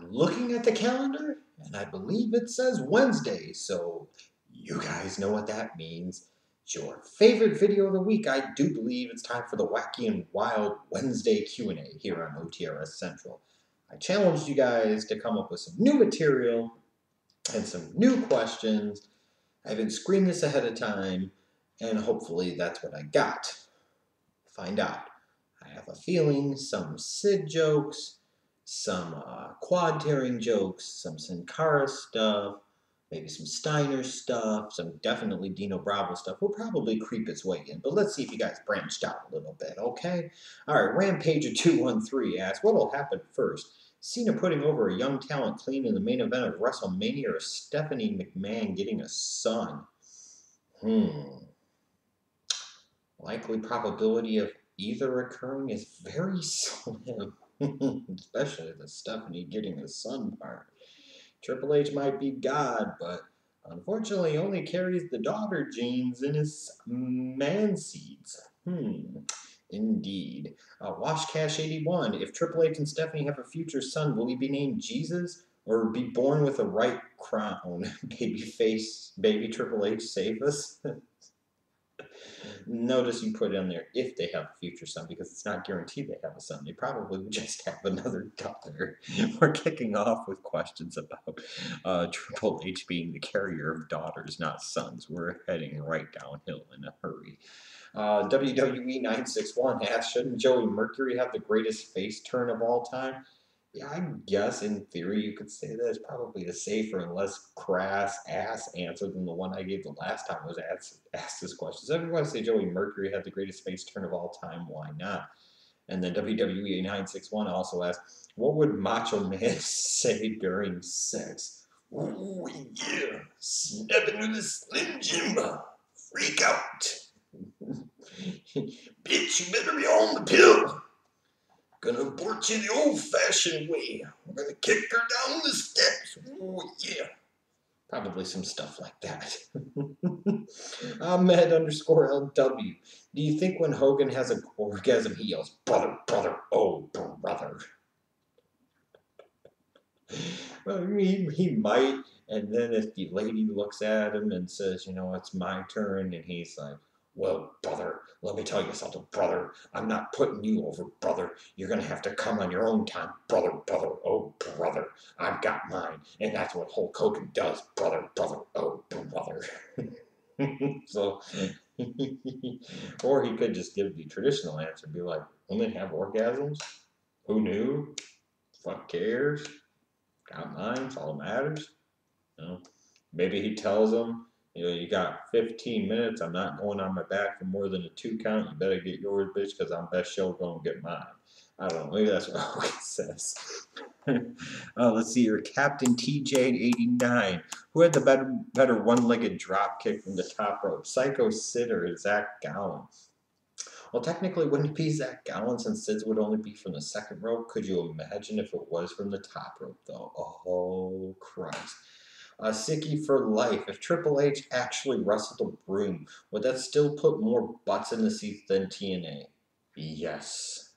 I'm looking at the calendar, and I believe it says Wednesday, so you guys know what that means. It's your favorite video of the week. I do believe it's time for the Wacky and Wild Wednesday Q&A here on OTRS Central. I challenged you guys to come up with some new material and some new questions. I've been screening this ahead of time, and hopefully that's what I got. Find out. I have a feeling some Sid jokes, some quad tearing jokes, some Sin Cara stuff, maybe some Steiner stuff, some definitely Dino Bravo stuff will probably creep its way in. But let's see if you guys branched out a little bit, okay? All right, Rampager213 asks, what will happen first? Cena putting over a young talent clean in the main event of WrestleMania, or Stephanie McMahon getting a son? Likely probability of either occurring is very slim, especially the Stephanie getting a son part. Triple H might be God, but unfortunately he only carries the daughter genes in his man seeds. Indeed. WashCash81, if Triple H and Stephanie have a future son, will he be named Jesus or be born with a right crown? Baby Triple H, save us. Notice you put in there if they have a future son, because it's not guaranteed they have a son. They probably would just have another daughter. We're kicking off with questions about Triple H being the carrier of daughters, not sons. We're heading right downhill in a hurry. WWE 961 asks, shouldn't Joey Mercury have the greatest face turn of all time? Yeah, I guess in theory you could say that. It's probably a safer and less crass ass answer than the one I gave the last time I was asked this question. So if you want to say Joey Mercury had the greatest face turn of all time, why not? And then WWE 961 also asks, what would Macho Man say during sex? Oh yeah, snapping with a Slim Jim, freak out. Bitch, you better be on the pill. Gonna abort you the old-fashioned way. We're gonna kick her down the steps. Oh, yeah. Probably some stuff like that. Ahmed_LW. Do you think when Hogan has an orgasm, he yells, brother, brother, oh, brother? Well, he might. And then if the lady looks at him and says, you know, it's my turn, and he's like, well, brother, let me tell you something, brother. I'm not putting you over, brother. You're going to have to come on your own time, brother, brother, oh, brother. I've got mine. And that's what Hulk Hogan does, brother, brother, oh, brother. So, or he could just give the traditional answer and be like, women have orgasms? Who knew? Fuck cares? Got mine, it's all that matters. You know? Maybe he tells them, you know, you got 15 minutes. I'm not going on my back for more than a 2 count. You better get yours, bitch, because I'm best show going to get mine. I don't know. Maybe that's what Hogan says. Let's see here. Captain TJ89. Who had the better one-legged drop kick from the top rope? Psycho Sid or Zach Gowen? Well, technically, wouldn't it be Zach Gowen since Sid's would only be from the second rope? Could you imagine if it was from the top rope, though? Oh, Christ. Sicky for life. If Triple H actually wrestled a broom, would that still put more butts in the seats than TNA? Yes.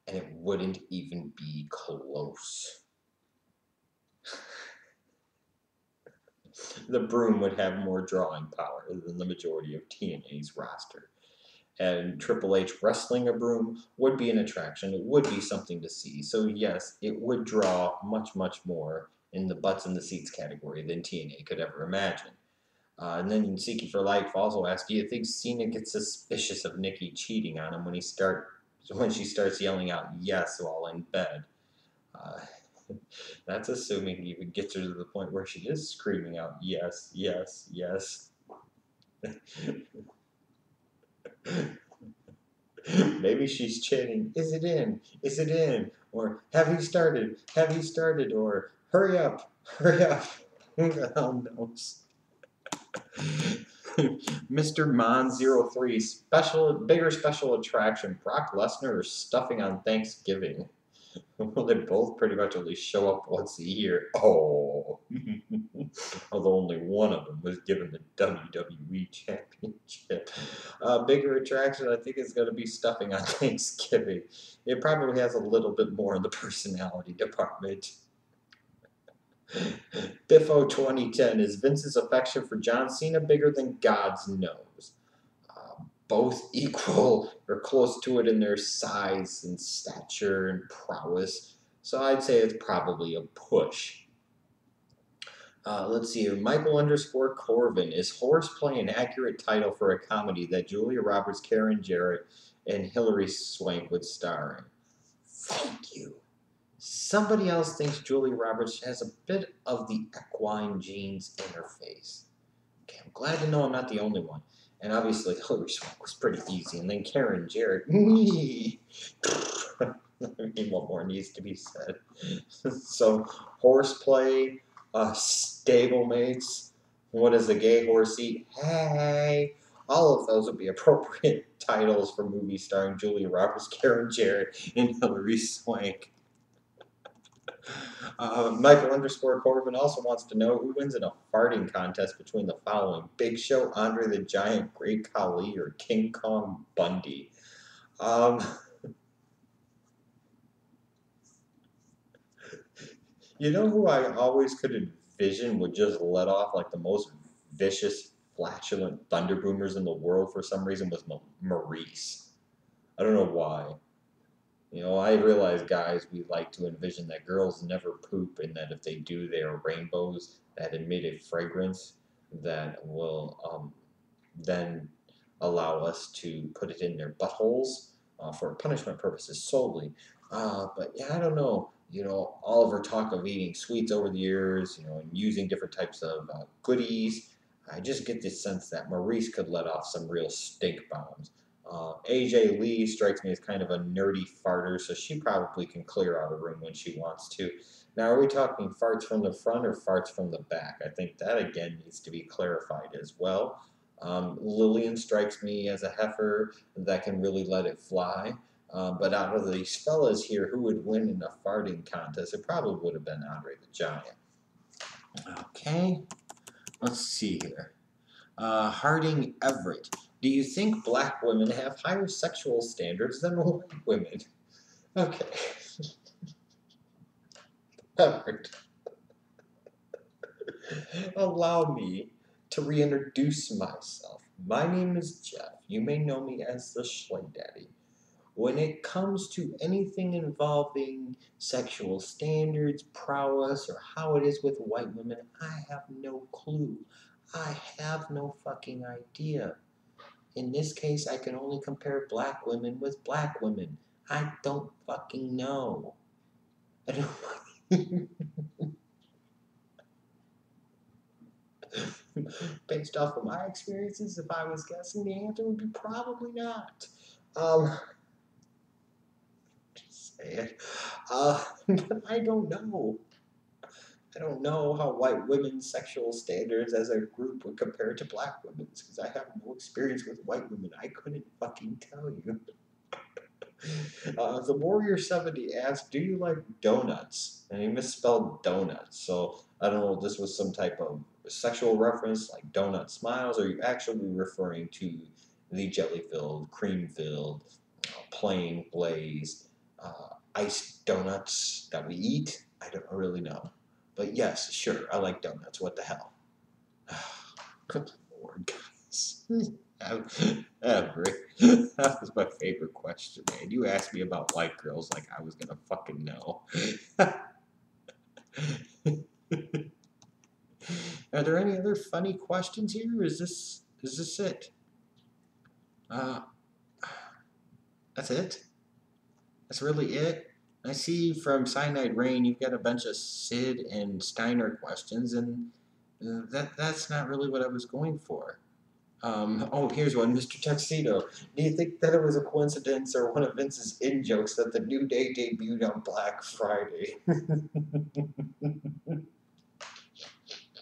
And it wouldn't even be close. The broom would have more drawing power than the majority of TNA's roster. And Triple H wrestling a broom would be an attraction. It would be something to see. So yes, it would draw much, much more in the butts in the seats category than TNA could ever imagine. And then Siki for Life also asked, do you think Cena gets suspicious of Nikki cheating on him when she starts yelling out yes while in bed? That's assuming he even gets her to the point where she is screaming out yes, yes, yes. Maybe she's chanting, is it in? Is it in? Or have you started? Have you started? Or hurry up, hurry up. Who the hell knows? Mr. Mon03, bigger special attraction, Brock Lesnar or stuffing on Thanksgiving? Well, they both pretty much only show up once a year. Oh. Although only one of them was given the WWE Championship. Bigger attraction, I think, is going to be stuffing on Thanksgiving. It probably has a little bit more in the personality department. Biffo 2010, is Vince's affection for John Cena bigger than God's nose? Both equal or close to it in their size and stature and prowess. So I'd say it's probably a push. Let's see here. Michael underscore Corvin. Is Horseplay an accurate title for a comedy that Julia Roberts, Karen Jarrett, and Hilary Swank would star in? Thank you. Somebody else thinks Julia Roberts has a bit of the equine genes in her face. Okay, I'm glad to know I'm not the only one. And obviously, Hilary Swank was pretty easy. And then Karen Jarrett. I mean, what more needs to be said? So, horseplay, stablemates, what does a gay horse eat? Hey! All of those would be appropriate titles for movies starring Julia Roberts, Karen Jarrett, and Hilary Swank. Michael underscore Corbin also wants to know who wins in a farting contest between the following: Big Show, Andre the Giant, Great Khali, or King Kong Bundy. You know who I always could envision would just let off like the most vicious, flatulent thunder boomers in the world for some reason was Maurice. I don't know why. You know, I realize, guys, we like to envision that girls never poop and that if they do, they are rainbows that emit a fragrance that will then allow us to put it in their buttholes for punishment purposes solely. But yeah, I don't know. You know, all of her talk of eating sweets over the years, you know, and using different types of goodies, I just get this sense that Maurice could let off some real stink bombs. AJ Lee strikes me as kind of a nerdy farter, so she probably can clear out a room when she wants to. Now, are we talking farts from the front or farts from the back? I think that again needs to be clarified as well. Lillian strikes me as a heifer that can really let it fly. But out of these fellas here, who would win in a farting contest? It probably would have been Andre the Giant. Okay, let's see here. Harding Everett. Do you think black women have higher sexual standards than white women? Okay. Everett. Allow me to reintroduce myself. My name is Jeff. You may know me as the Schley Daddy. When it comes to anything involving sexual standards, prowess, or how it is with white women, I have no clue. I have no fucking idea. In this case, I can only compare black women with black women. I don't fucking know. I don't. Based off of my experiences, if I was guessing, the answer would be probably not. Just say it. But I don't know. I don't know how white women's sexual standards as a group would compare to black women's because I have no experience with white women. I couldn't fucking tell you. The Warrior 70 asked, "Do you like donuts?" And he misspelled donuts. So I don't know if this was some type of sexual reference, like donut smiles, or are you actually referring to the jelly-filled, cream-filled, plain glazed, iced donuts that we eat? I don't really know. But yes, sure, I like donuts. What the hell? Good Lord, guys. Every. That was my favorite question, man. You asked me about white girls like I was gonna fucking know. Are there any other funny questions here? Is this it? Uh, that's it? That's really it? I see from Cyanide Rain you've got a bunch of Sid and Steiner questions, and that's not really what I was going for. Oh, here's one, Mr. Tuxedo. Do you think that it was a coincidence or one of Vince's in-jokes that the New Day debuted on Black Friday?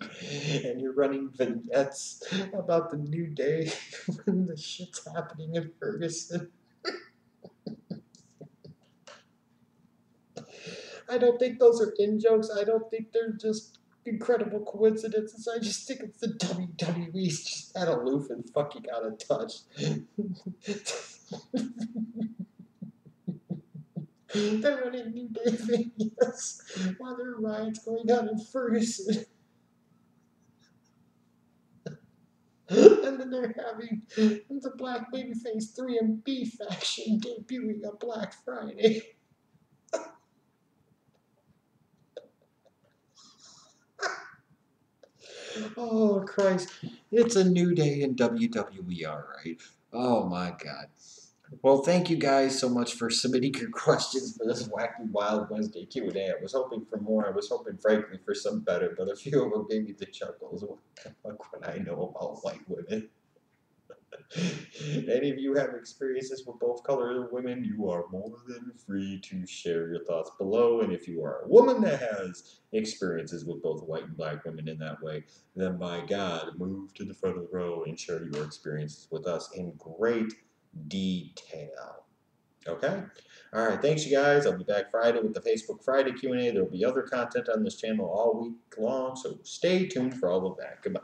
And you're running vignettes about the New Day when the shit's happening in Ferguson. I don't think those are in-jokes. I don't think they're just incredible coincidences. I just think it's the WWE's just that aloof and fucking out of touch. They're running New Day videos while there are riots going on in Ferguson. And then they're having the Black Babyface 3MB faction debuting on Black Friday. Oh, Christ. It's a new day in WWE, all right. Oh, my God. Well, thank you guys so much for submitting your questions for this Wacky Wild Wednesday Q&A. I was hoping for more. I was hoping, frankly, for some better, but a few of them gave me the chuckles. What the fuck would I know about white women? Any of you have experiences with both color women, you are more than free to share your thoughts below. And if you are a woman that has experiences with both white and black women in that way, then by God, move to the front of the row and share your experiences with us in great detail. Okay? All right, thanks, you guys. I'll be back Friday with the Facebook Friday Q&A. There will be other content on this channel all week long, so stay tuned for all of that. Goodbye.